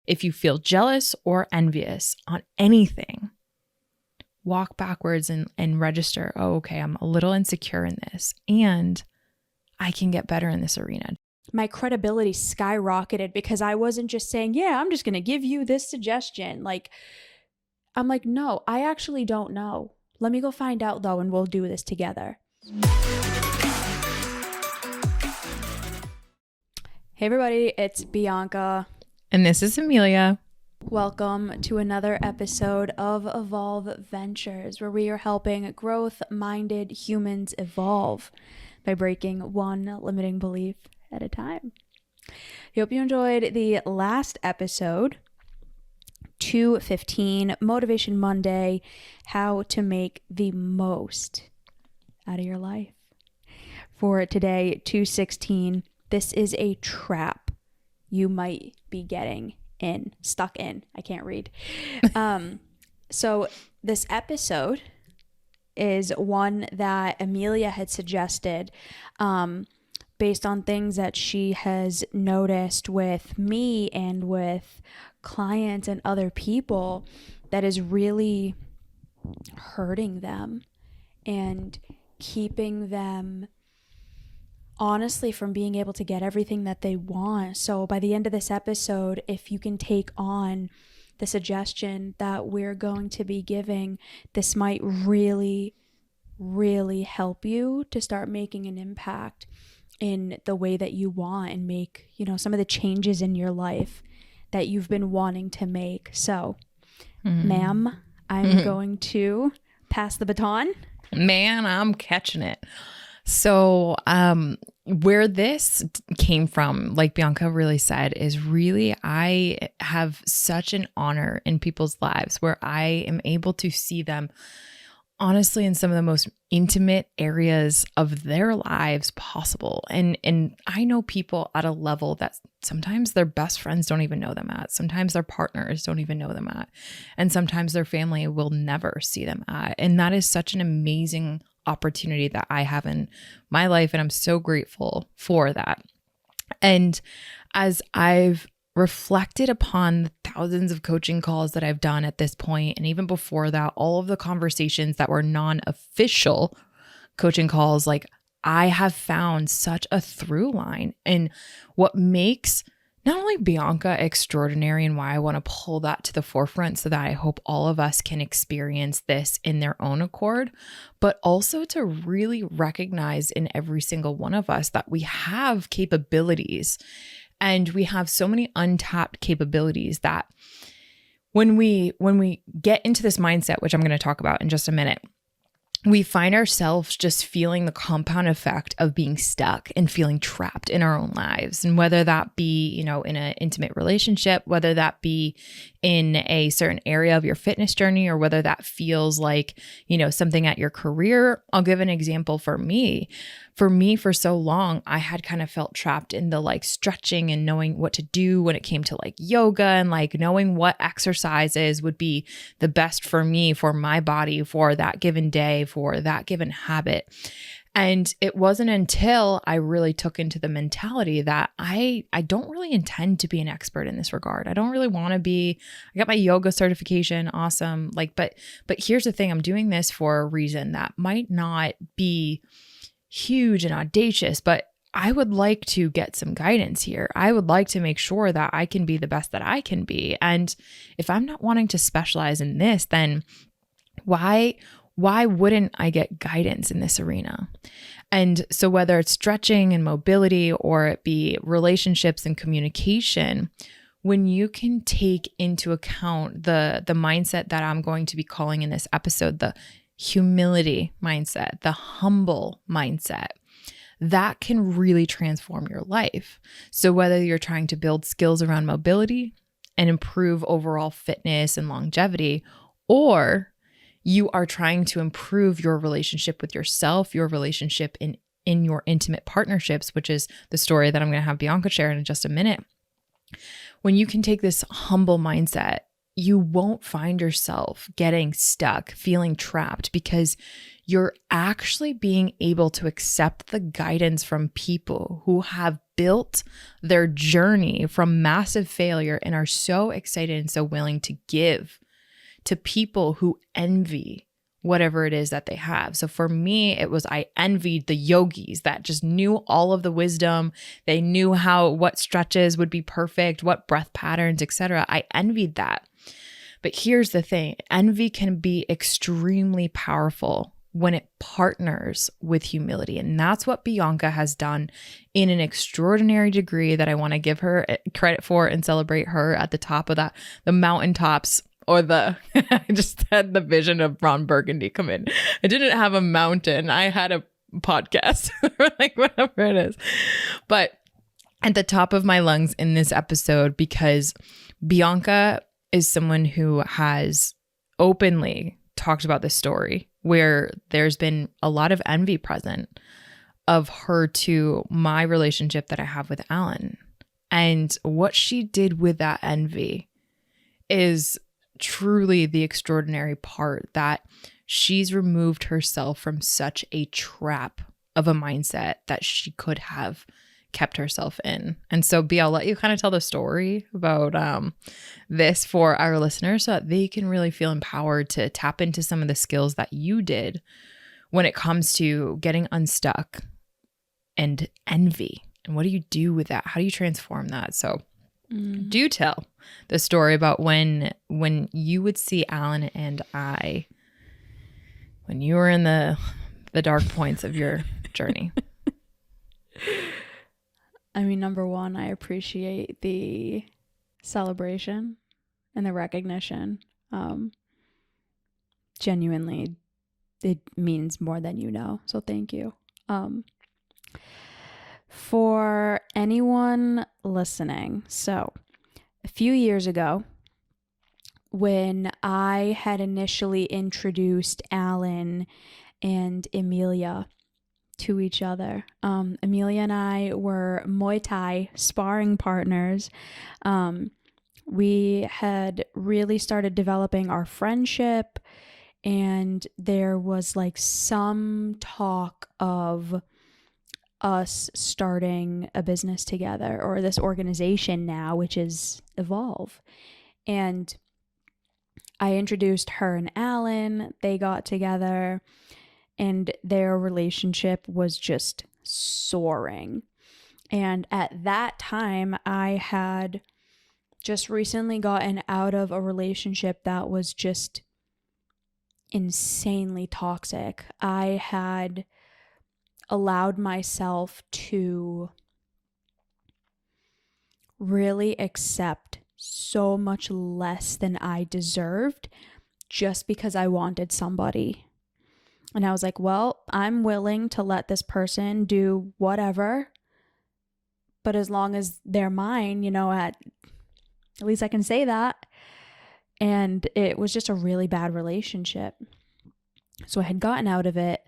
If you feel jealous or envious on anything, walk backwards and register, oh, okay, I'm a little insecure in this and I can get better in this arena. My credibility skyrocketed because I wasn't just saying, yeah, I'm just going to give you this suggestion. Like, I'm like, no, I actually don't know. Let me go find out though, and we'll do this together. Hey everybody, it's Bianca. And this is Emilia. Welcome to another episode of Evolve Ventures, where we are helping growth-minded humans evolve by breaking one limiting belief at a time. I hope you enjoyed the last episode, 215, Motivation Monday, how to make the most out of your life. For today, 216, this is a trap you might be stuck in. I can't read. So this episode is one that Emilia had suggested based on things that she has noticed with me and with clients and other people that is really hurting them and keeping them honestly from being able to get everything that they want. So by the end of this episode, if you can take on the suggestion that we're going to be giving, this might really, really help you to start making an impact in the way that you want and make, some of the changes in your life that you've been wanting to make. So, ma'am, I'm going to pass the baton. Man, I'm catching it. So, where this came from, like Bianca really said, is really I have such an honor in people's lives where I am able to see them honestly in some of the most intimate areas of their lives possible. And I know people at a level that sometimes their best friends don't even know them at. Sometimes their partners don't even know them at. And sometimes their family will never see them at. And that is such an amazing opportunity that I have in my life. And I'm so grateful for that. And as I've reflected upon the thousands of coaching calls that I've done at this point, and even before that, all of the conversations that were non-official coaching calls, like I have found such a through line in what makes not only Bianca extraordinary and why I want to pull that to the forefront so that I hope all of us can experience this in their own accord, but also to really recognize in every single one of us that we have capabilities. And we have so many untapped capabilities that when we get into this mindset, which I'm going to talk about in just a minute, we find ourselves just feeling the compound effect of being stuck and feeling trapped in our own lives. And whether that be, in an intimate relationship, whether that be in a certain area of your fitness journey, or whether that feels like, something at your career. I'll give an example for me. For so long, I had kind of felt trapped in the stretching and knowing what to do when it came to yoga and knowing what exercises would be the best for me, for my body, for that given day, for that given habit. And it wasn't until I really took into the mentality that I don't really intend to be an expert in this regard. I don't really want to be. I got my yoga certification, awesome. But here's the thing, I'm doing this for a reason that might not be huge and audacious, but I would like to get some guidance here. I would like to make sure that I can be the best that I can be. And if I'm not wanting to specialize in this, then why wouldn't I get guidance in this arena? And so whether it's stretching and mobility, or it be relationships and communication, when you can take into account the mindset that I'm going to be calling in this episode, the humility mindset, the humble mindset, that can really transform your life. So whether you're trying to build skills around mobility and improve overall fitness and longevity, or you are trying to improve your relationship with yourself, your relationship in your intimate partnerships, which is the story that I'm going to have Bianca share in just a minute. When you can take this humble mindset, you won't find yourself getting stuck, feeling trapped, because you're actually being able to accept the guidance from people who have built their journey from massive failure and are so excited and so willing to give to people who envy whatever it is that they have. So for me, it was I envied the yogis that just knew all of the wisdom. They knew what stretches would be perfect, what breath patterns, etc. I envied that. But here's the thing, envy can be extremely powerful when it partners with humility. And that's what Bianca has done in an extraordinary degree that I want to give her credit for and celebrate her at the top of the mountaintops. Or I just had the vision of Ron Burgundy come in. I didn't have a mountain. I had a podcast, like whatever it is. But at the top of my lungs in this episode, because Bianca is someone who has openly talked about this story where there's been a lot of envy present of her to my relationship that I have with Alan. And what she did with that envy is truly the extraordinary part, that she's removed herself from such a trap of a mindset that she could have kept herself in. And so B, I'll let you kind of tell the story about this for our listeners so that they can really feel empowered to tap into some of the skills that you did when it comes to getting unstuck and envy. And what do you do with that? How do you transform that? So do tell the story about when you would see Alan and I when you were in the dark points of your journey. I mean, number one, I appreciate the celebration and the recognition. Genuinely, it means more than you know. So thank you. For anyone listening, so a few years ago, when I had initially introduced Alan and Emilia to each other, Emilia and I were Muay Thai sparring partners. We had really started developing our friendship, and there was like some talk of us starting a business together, or this organization now, which is Evolve. And I introduced her and Alan. They got together and their relationship was just soaring. And at that time, I had just recently gotten out of a relationship that was just insanely toxic. I had allowed myself to really accept so much less than I deserved just because I wanted somebody. And I was like, well, I'm willing to let this person do whatever, but as long as they're mine, at least I can say that. And it was just a really bad relationship. So I had gotten out of it.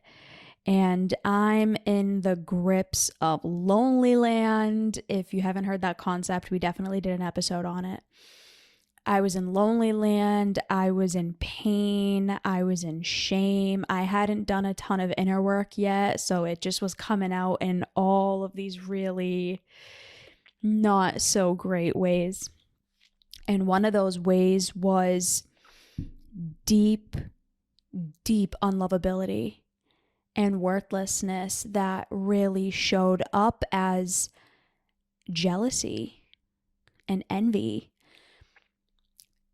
And I'm in the grips of lonely land. If you haven't heard that concept, we definitely did an episode on it. I was in lonely land. I was in pain. I was in shame. I hadn't done a ton of inner work yet. So it just was coming out in all of these really not so great ways. And one of those ways was deep, deep unlovability and worthlessness that really showed up as jealousy and envy.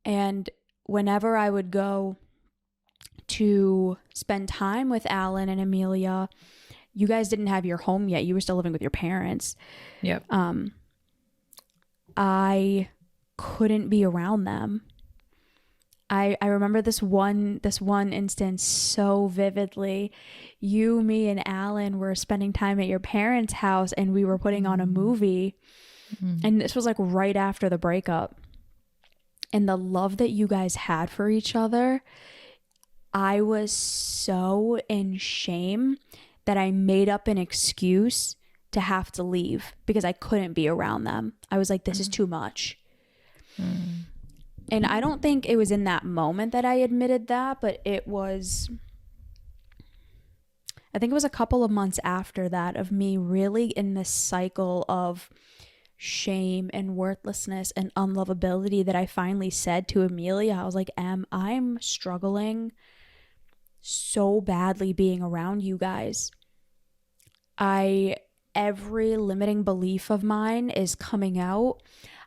And whenever I would go to spend time with Alan and Emilia, you guys didn't have your home yet. You were still living with your parents. Yep. I couldn't be around them. I remember this one instance so vividly. You, me, and Alan were spending time at your parents' house, and we were putting on a movie. Mm-hmm. And this was like right after the breakup. And the love that you guys had for each other, I was so in shame that I made up an excuse to have to leave because I couldn't be around them. I was like, this is too much. Mm. And I don't think it was in that moment that I admitted that, but it was I think it was a couple of months after that, of me really in this cycle of shame and worthlessness and unlovability, that I finally said to Emilia, I was like, I'm struggling so badly being around you guys. Every limiting belief of mine is coming out.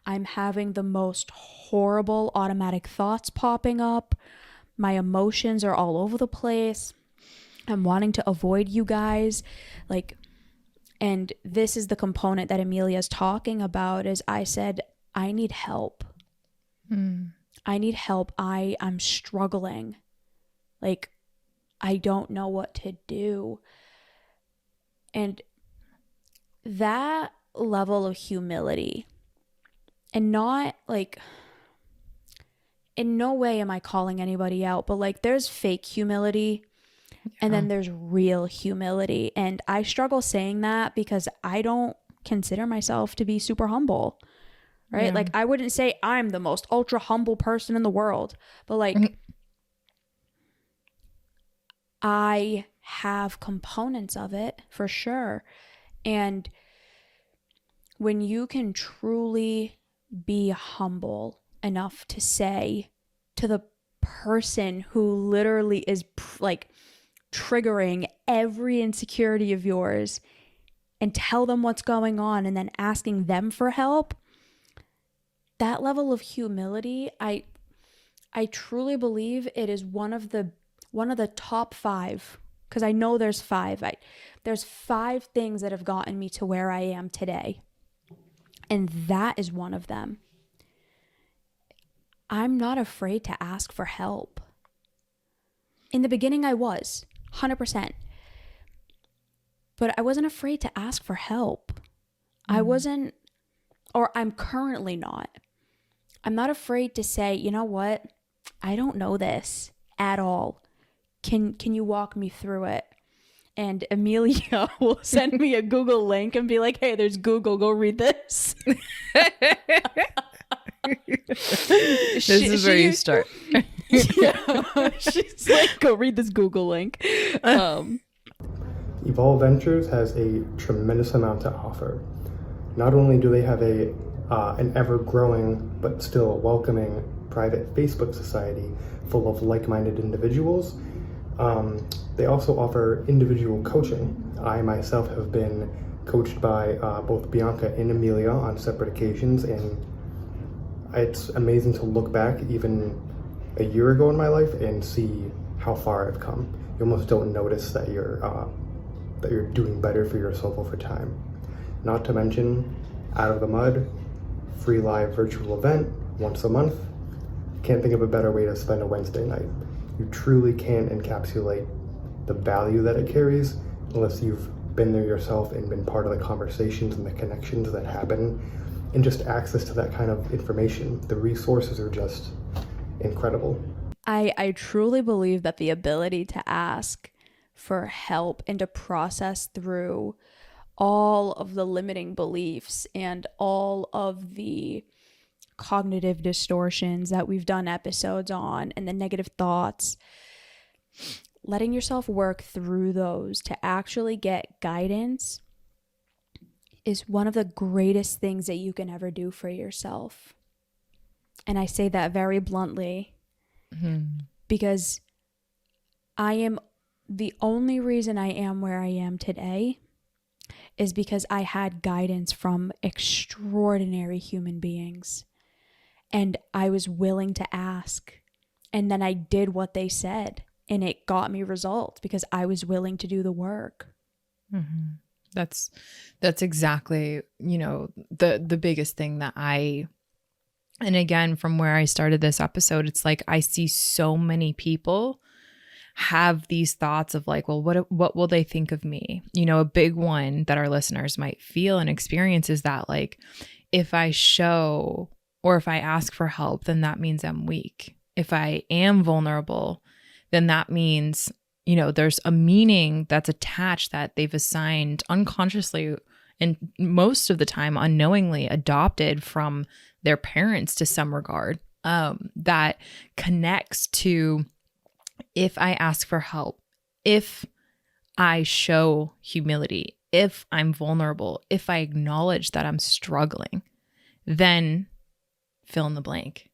I'm having the most horrible automatic thoughts popping up. My emotions are all over the place. I'm wanting to avoid you guys. Like, and this is the component that Emilia's talking about, is I said, I need help. I need help. I'm struggling. Like, I don't know what to do. And that level of humility, and not like, in no way am I calling anybody out, but like, there's fake humility and then there's real humility. And I struggle saying that because I don't consider myself to be super humble, right? Yeah. Like, I wouldn't say I'm the most ultra humble person in the world, but like, I have components of it for sure. And when you can truly be humble enough to say to the person who literally is like triggering every insecurity of yours, and tell them what's going on, and then asking them for help, that level of humility, I truly believe it is one of the top 5, because I know there's 5. There's 5 things that have gotten me to where I am today. And that is one of them. I'm not afraid to ask for help. In the beginning, I was 100%. But I wasn't afraid to ask for help. I wasn't, or I'm currently not. I'm not afraid to say, you know what? I don't know this at all. Can you walk me through it? And Emilia will send me a Google link and be like, hey, there's Google, go read this. This is where you start. Yeah, she's like, go read this Google link. Evolve Ventures has a tremendous amount to offer. Not only do they have an ever-growing but still welcoming private Facebook society full of like-minded individuals, they also offer individual coaching. I myself have been coached by both Bianca and Emilia on separate occasions, and it's amazing to look back even a year ago in my life and see how far I've come. You almost don't notice that you're doing better for yourself over time. Not to mention, Out of the Mud, free live virtual event once a month. Can't think of a better way to spend a Wednesday night. You truly can't encapsulate the value that it carries unless you've been there yourself and been part of the conversations and the connections that happen, and just access to that kind of information. The resources are just incredible. I truly believe that the ability to ask for help and to process through all of the limiting beliefs and all of the cognitive distortions that we've done episodes on, and the negative thoughts, letting yourself work through those to actually get guidance is one of the greatest things that you can ever do for yourself. And I say that very bluntly, because the only reason I am where I am today is because I had guidance from extraordinary human beings, and I was willing to ask, and then I did what they said, and it got me results because I was willing to do the work. Mm-hmm. That's exactly, the biggest thing that and again, from where I started this episode, it's like, I see so many people have these thoughts of like, well, what will they think of me? A big one that our listeners might feel and experience is that, like, if I show or if I ask for help, then that means I'm weak. If I am vulnerable, then that means, there's a meaning that's attached that they've assigned unconsciously, and most of the time unknowingly adopted from their parents to some regard, that connects to, if I ask for help, if I show humility, if I'm vulnerable, if I acknowledge that I'm struggling, then fill in the blank.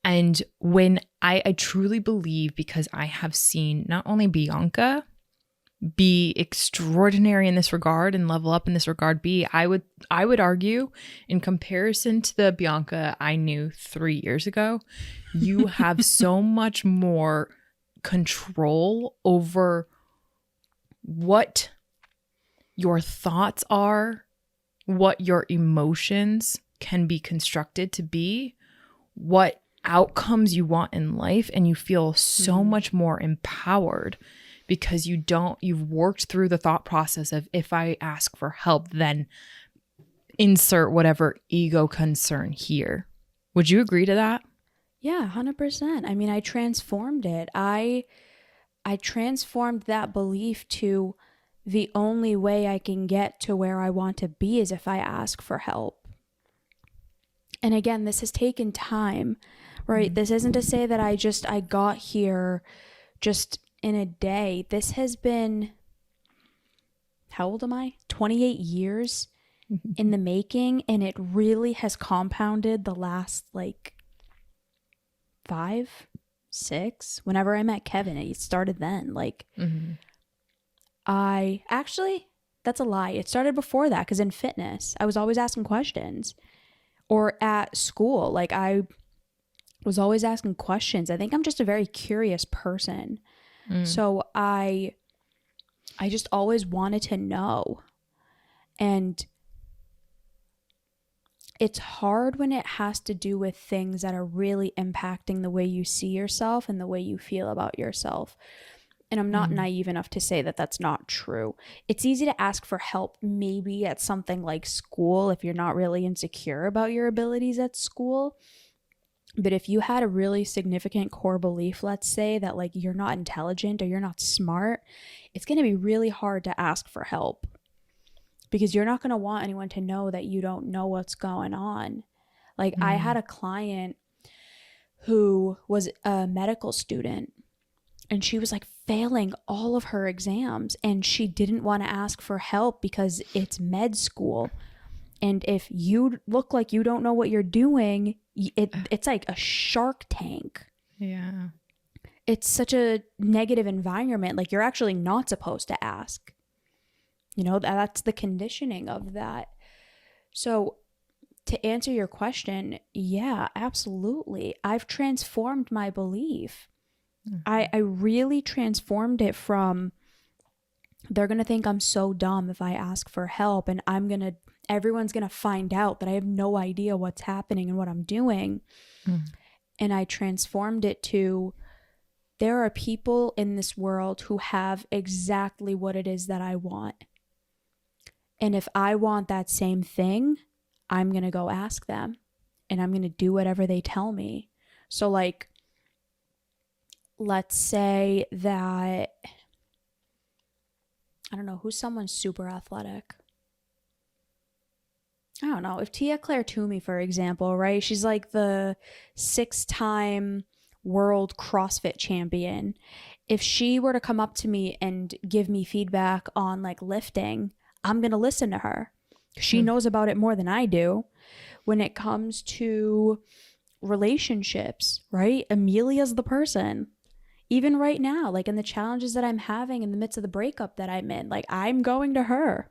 And when I truly believe, because I have seen not only Bianca be extraordinary in this regard and level up in this regard, I would argue, in comparison to the Bianca I knew 3 years ago, you have so much more control over what your thoughts are, what your emotions can be constructed to be, what outcomes you want in life, and you feel so much more empowered because you've worked through the thought process of, if I ask for help, then insert whatever ego concern here. Would you agree to that? Yeah, 100%. I mean, I transformed it. I transformed that belief to, the only way I can get to where I want to be is if I ask for help. And again, this has taken time, right? This isn't to say that I got here just in a day. This has been, how old am I? 28 years in the making, and it really has compounded the last 5, 6. Whenever I met Kevin, it started then. That's a lie. It started before that, because in fitness, I was always asking questions. Or at school, I was always asking questions. I think I'm just a very curious person. So I just always wanted to know. And it's hard when it has to do with things that are really impacting the way you see yourself and the way you feel about yourself. And I'm not naive enough to say that that's not true. It's easy to ask for help maybe at something like school if you're not really insecure about your abilities at school. But if you had a really significant core belief, let's say, that you're not intelligent or you're not smart, it's going to be really hard to ask for help, because you're not going to want anyone to know that you don't know what's going on. I had a client who was a medical student, and she was failing all of her exams, and she didn't want to ask for help because it's med school. And if you look like you don't know what you're doing, it's like a shark tank. Yeah. It's such a negative environment. You're actually not supposed to ask. That's the conditioning of that. So to answer your question, yeah, absolutely. I've transformed my belief. I really transformed it from, they're going to think I'm so dumb if I ask for help, and everyone's going to find out that I have no idea what's happening and what I'm doing. And I transformed it to, there are people in this world who have exactly what it is that I want. And if I want that same thing, I'm going to go ask them, and I'm going to do whatever they tell me. So let's say that, I don't know, who's someone super athletic? I don't know. If Tia Claire Toomey, for example, right? She's the 6-time world CrossFit champion. If she were to come up to me and give me feedback on lifting, I'm going to listen to her. She knows about it more than I do. When it comes to relationships, right? Emilia's the person. Even right now, in the challenges that I'm having in the midst of the breakup that I'm in, I'm going to her.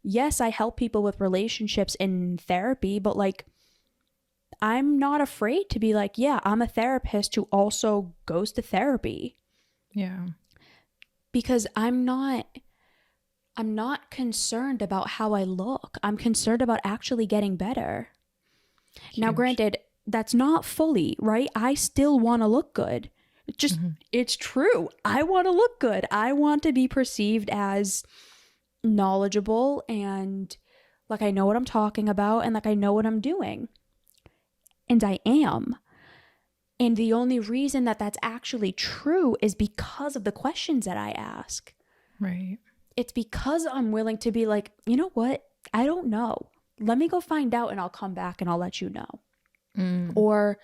Yes, I help people with relationships in therapy, but I'm not afraid to be yeah, I'm a therapist who also goes to therapy. Yeah. Because I'm not concerned about how I look. I'm concerned about actually getting better. Huge. Now, granted, that's not fully, right? I still want to look good. It's true. I want to look good. I want to be perceived as knowledgeable and I know what I'm talking about, and I know what I'm doing. And I am. And the only reason that that's actually true is because of the questions that I ask. Right. It's because I'm willing to be you know what? I don't know. Let me go find out, and I'll come back and I'll let you know. Or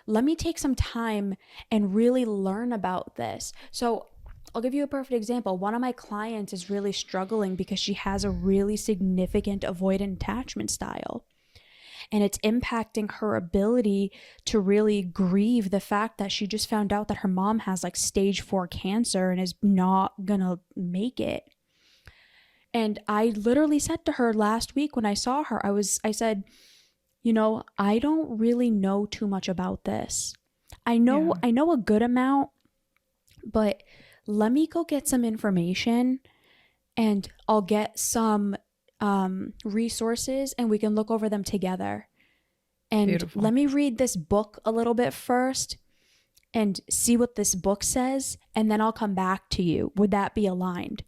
let me take some time and really learn about this. So I'll give you a perfect example. One of my clients is really struggling because she has a really significant avoidant attachment style. And it's impacting her ability to really grieve the fact that she just found out that her mom has like stage 4 cancer and is not gonna make it. And I literally said to her last week when I saw her, I said, you know, I don't really know too much about this. I know a good amount, but let me go get some information and I'll get some resources and we can look over them together. And Beautiful. Let me read this book a little bit first and see what this book says, and then I'll come back to you. Would that be aligned?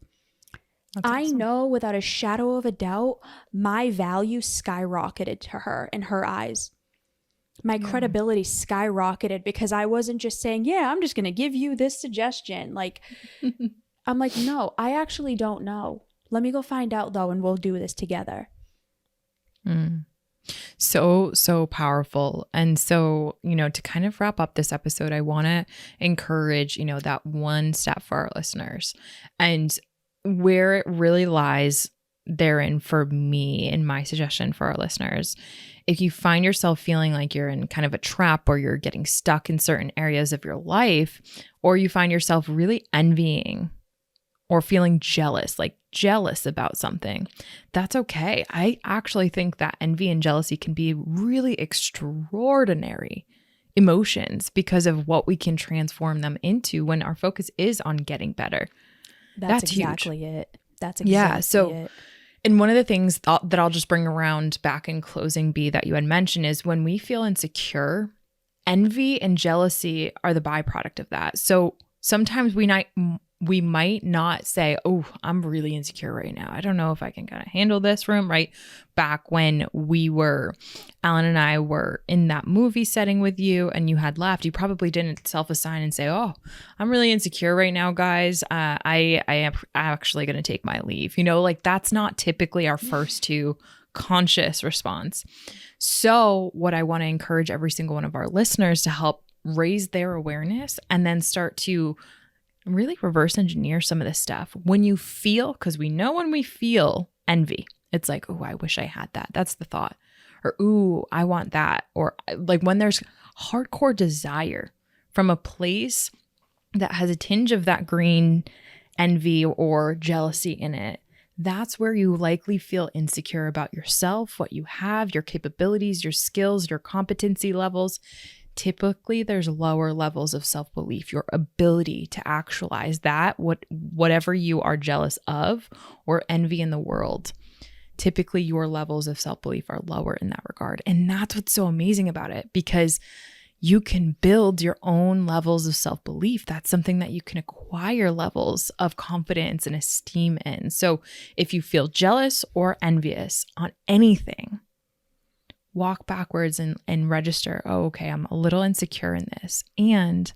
That's I awesome. know without a shadow of a doubt, my value skyrocketed to her in her eyes. My credibility skyrocketed because I wasn't just saying, yeah, I'm just going to give you this suggestion. Like, I'm like, no, I actually don't know. Let me go find out though, and we'll do this together. So powerful. And so, to kind of wrap up this episode, I want to encourage, that one step for our listeners. And where it really lies therein for me and my suggestion for our listeners, if you find yourself feeling like you're in kind of a trap or you're getting stuck in certain areas of your life, or you find yourself really envying or feeling jealous about something, that's okay. I actually think that envy and jealousy can be really extraordinary emotions because of what we can transform them into when our focus is on getting better. That's exactly huge. It. That's exactly it. And one of the things that I'll just bring around back in closing, B, that you had mentioned is when we feel insecure, envy and jealousy are the byproduct of that. So sometimes we might not say, oh, I'm really insecure right now. I don't know if I can kind of handle this room, right? Back when Alan and I were in that movie setting with you and you had left, you probably didn't self-assign and say, oh, I'm really insecure right now, guys. I am actually going to take my leave. That's not typically our first to conscious response. So what I want to encourage every single one of our listeners to help raise their awareness and then start to really reverse engineer some of this stuff. When you feel, because we know when we feel envy, it's like, oh, I wish I had that. That's the thought. Or, ooh, I want that. Or like when there's hardcore desire from a place that has a tinge of that green envy or jealousy in it, that's where you likely feel insecure about yourself, what you have, your capabilities, your skills, your competency levels. Typically, there's lower levels of self-belief, your ability to actualize that, whatever you are jealous of or envy in the world. Typically, your levels of self-belief are lower in that regard. And that's what's so amazing about it, because you can build your own levels of self-belief. That's something that you can acquire levels of confidence and esteem in. So if you feel jealous or envious on anything, walk backwards and register, oh, okay, I'm a little insecure in this and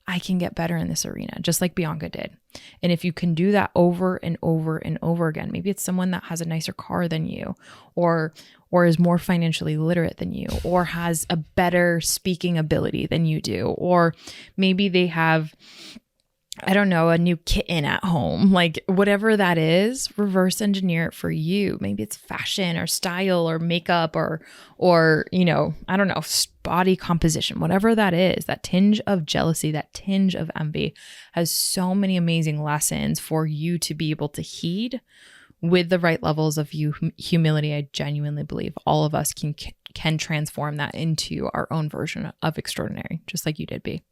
I can get better in this arena, just like Bianca did. And if you can do that over and over and over again, maybe it's someone that has a nicer car than you, or is more financially literate than you, or has a better speaking ability than you do, or maybe they have, I don't know, a new kitten at home, like whatever that is, reverse engineer it for you. Maybe it's fashion or style or makeup or, I don't know, body composition, whatever that is, that tinge of jealousy, that tinge of envy has so many amazing lessons for you to be able to heed with the right levels of humility. I genuinely believe all of us can transform that into our own version of extraordinary, just like you did, B.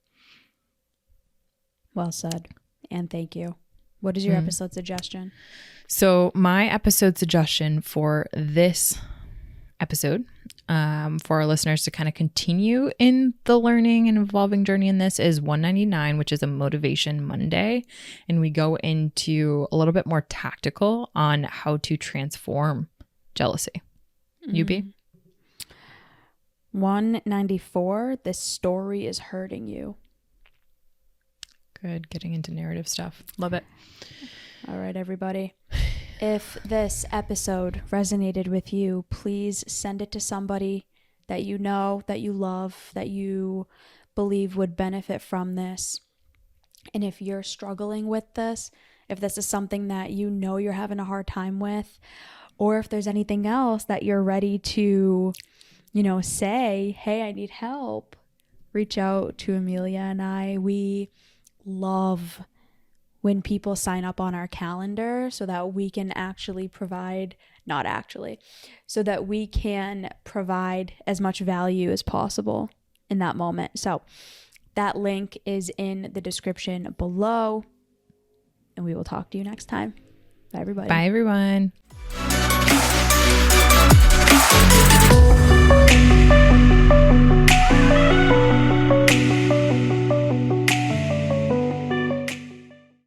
Well said. And thank you. What is your episode suggestion? So my episode suggestion for this episode, for our listeners to kind of continue in the learning and evolving journey in this, is 199, which is a Motivation Monday. And we go into a little bit more tactical on how to transform jealousy. UB? 194, this story is hurting you. Good. Getting into narrative stuff. Love it. All right, everybody. If this episode resonated with you, please send it to somebody that you know, that you love, that you believe would benefit from this. And if you're struggling with this, if this is something that you know you're having a hard time with, or if there's anything else that you're ready to, say, hey, I need help, reach out to Emilia and I. We love when people sign up on our calendar so that we can so that we can provide as much value as possible in that moment. So that link is in the description below, and we will talk to you next time. Bye, everybody. Bye, everyone.